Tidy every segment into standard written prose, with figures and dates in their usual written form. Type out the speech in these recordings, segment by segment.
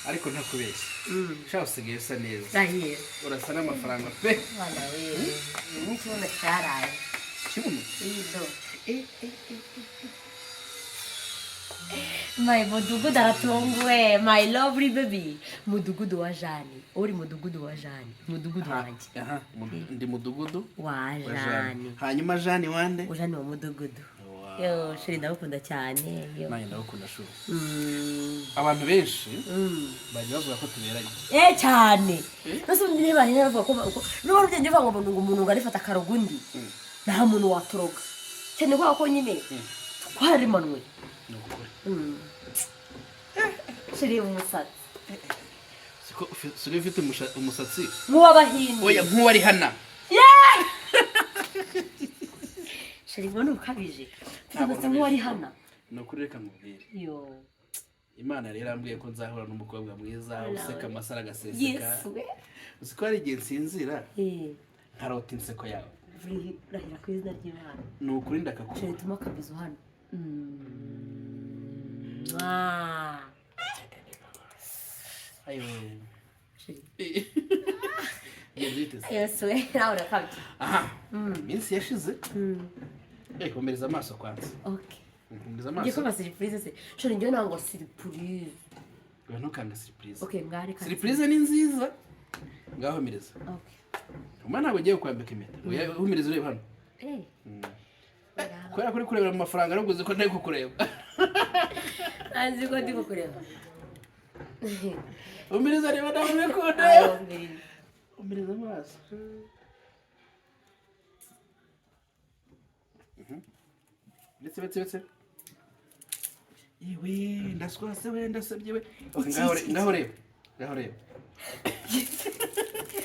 ariko ntakubeshye shaho usigaye usa neza Rahiye urasa n'amafaranga pe Wala wewe Nikiona cyaraye kibuno Ido My mudugudu aratunguwe my lovely baby mudugudu wa Jani uri mudugudu wa Jani mudugudu wanjye ndi mudugudu wa Jani hanyuma Jani wande Jani wa mudugudu yo shiri ndakunda cyane yo naye ndakunda shuri abantu benshi baje bavuga ko tuberanye cyane nose ndi bari bavuga ko niba rugende bavuga ngo umuntu ngarifata karogundi nta muntu waturoga cyane ko nyine twarimanwe shiri umusatsi siko ufite umusatsi nk'uw'abahindi oya nk'uwari hana shiri mbona ukabije umusatsi nk'uwari hana nukuri reka nkubwire yo Imana rero ambwiye ko nzahura n'umukobwa mwiza useka amasara agaseseka yesu uzi ko hari igihe nsinzira nkarota inseko yawe rahira ku izina ry'Imana ni ukuri ndakakubona shiri tuma kabizo hano ayo shiri yes we nawe urakabye minsi yashize komereza amaso kwanza okay komereza amaso ngiye kuba surprise se shiri ngiye nango surprise ntukanga surprise okay mwari kandi surprise ni nziza ngaho mereza okay umwana ntabwo ugiye kwambika impeta uhumireza ureba hano kubera kuri kurebera mu mafaranga nubwo uzi ko ntari kukureba azi ko ndi kukureba umireza reba nawe urekode umireza amaso ndetse iwe ndaswase we ndasabye we ngaho reba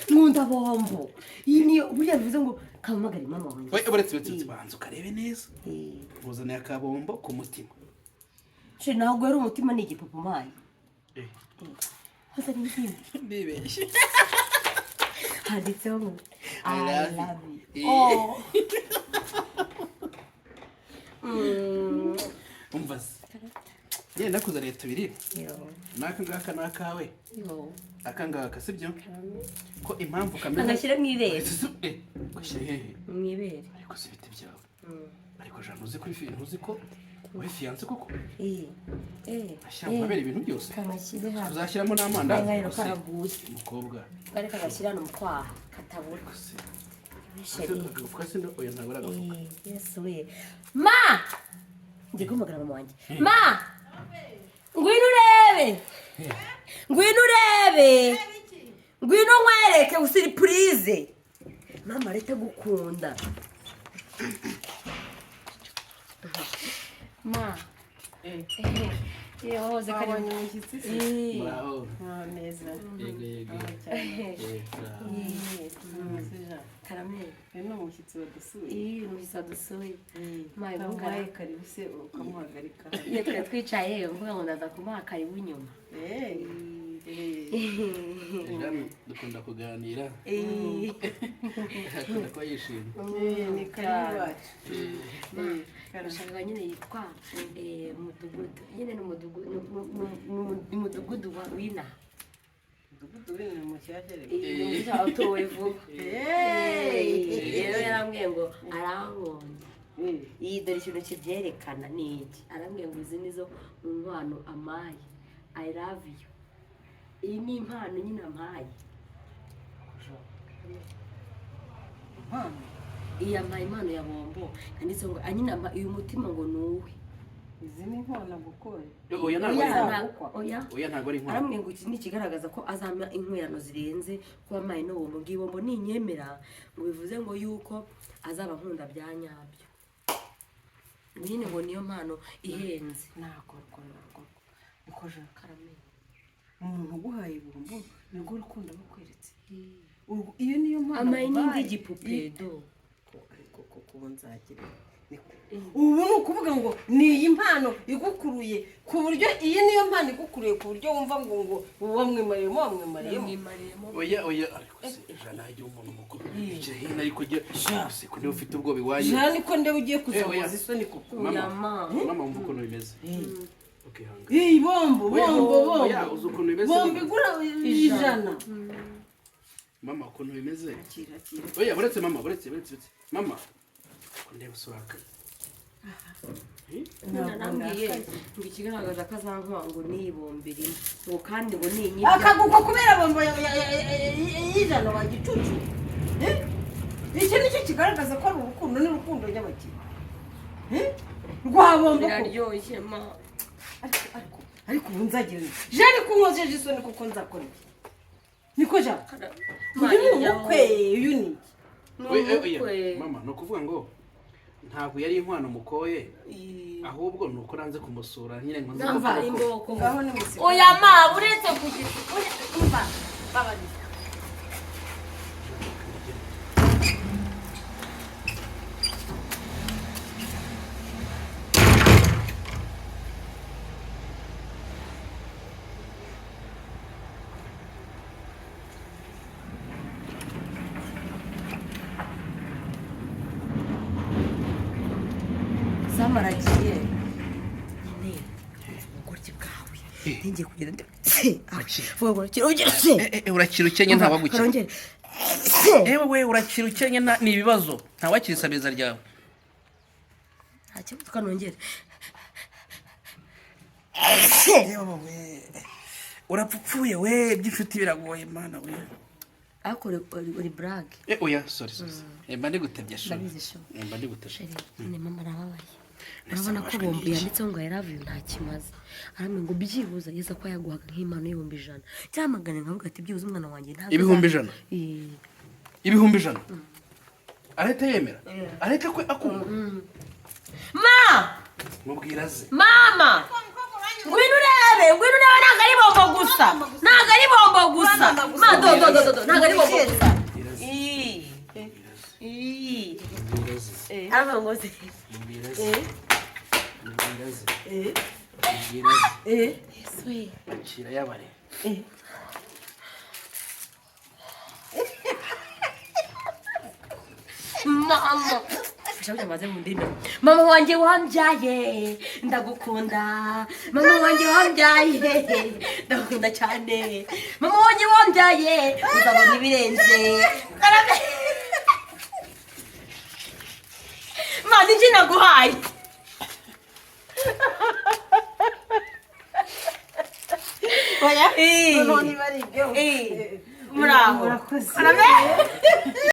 nkunda bombo iyi niyo buriya bivuze ngo kamamagare mama wanjye we uretse banza ukarebe neza uzaniye akabombo ku mutima she ntabwo ari umutima ni igipupu mayi hasa ni iki ndibeshye handitseho ngo I love you umva se yenda kuzaniye tubiri naka ngaka nakawe akangaka sibyo ko impamvu kameze agashyira mu ibere gashyira hehe mu ibere ariko se biti byawe ariko jana uzi ko uzi ko we fiance koko ashyira mu mabere ibintu byose kamashyire hano tuzashyiramo n'amandazi ngayiro karaguye umukobwa kare kagashyira no mu kwaha katabura kwasi ndo oya ntabwo aragafuka yesu we ma ndi kumugara mama wanjye ma ngwino urebe ngwino nkwereke usiripurize mama leta gukunda ma yoze kari umushyitsi se bravo neza yego karameli ni umushyitsi wadusuye umushyitsi wadusuye mayi bungaye karibu se ukamuhagarika iyo twari twicaye mvuga ngo ndaza kumuha karibu inyuma dukunda kuganira akunda kuba yishimye ni karibu wacu karashaka nyine yitwa umudugudu nyine ni umudugudu wa wina umudugudu w'ibintu mushyashya rero atowe vuba rero yarambwiye ngo arankunda iyi dore ikintu kibyerekana ni iki arambwiye ngo izi nizo nkwano amaye I love you iyi ni impano nyine amaye impano iyi amaye impano ya bombo yanditse ngo anyine uyu mutima ngo ni uwe izi ni inkono gukora oya ntabwo ari oya ntabwo ari inkono arambwiye ngo iki ni ikigaragaza ko azampa inkwirano zirenze kuba amaye n'ubombo bw'ibombo ninyemera ngo bivuze ngo yuko azaba nkunda bya nyabyo nyine ngo niyo mpano ihenze ntabwo ukoje karameli umuntu uguhaye ibombo nibwo urukundo rukweretse iyo niyo mpano amaye n'indi gipupe do ariko kuko nzagira ubu ni ukuvuga ngo ni iyi mpano igukuruye ku buryo iyi niyo mpano igukuruye ku buryo wumva ngo wamwimariyemo oya ariko se jana hajya umuntu mukuru yicaye hino ariko jya se ko niba ufite ubwoba iwanyu jana niko ndewe ugiye kuzamuza isoni kuko mama wumva ukuntu bimeze iyi bombo oya uzi ukuntu bimeze bombo igura ijana mama ukuntu bimeze oya buretse mama buretse mama ndeba usuraka narambwiye ngo ikigaragaza ko azankwa ngo niyibumbire ngo kandi ngo ninyibye akaguko kubera bombo y'ijana wa gicucu iki nicyo kigaragaza ko ari urukundo n'urukundo nyabakiri rwa bombo biraryoshye ma ariko ubu nzagira jari kunkojeje isoni kuko nzakora iki niko jari uyu ni umukwe uyu ni mama ni ukuvuga ngo ntabwo yari inkwano mukoye ahubwo ni uko nanze kumusura nyine ngo nze imboko ngaho ni musiko oya ma uretse kugira umva babari samaragiye nyine ubugoryi bwawe ngiye kugenda urakira ukennye ntawagukira ewe urakira ukennye ni ibibazo ntawakira isabeza ryawe nta kibazo tukanongera urapfupfuye we by'inshuti biragoye mana we ariko uri brag oya sorry mba ndi gutebya sho ndabizi sho mba ndi gutebya nyine mama arababaye urabona ko bombo yanditseho ngo I love you nta kimaze aramwe ngo byibuza yeza ko yaguhaga nk'impano y'ibihumbi 100 cyamagane nkavuga ati byibuza umwana wanjye ntabwo ibihumbi 100 ibihumbi 100 areta yemera areta ko akuma ma mubwira ze mama ngwino urebe ntabwo ari bombo gusa ntabwo ari bombo gusa ma do ntabwo ari bombo gusa amangozi akira yabare mama mama wanjye wambyaye ndagukunda mama wanjye wambyaye ndagukunda cyane mama wanjye wambyaye uzabona ibirenze mani njye naguhaye oya none bari ibyo muraho murakoze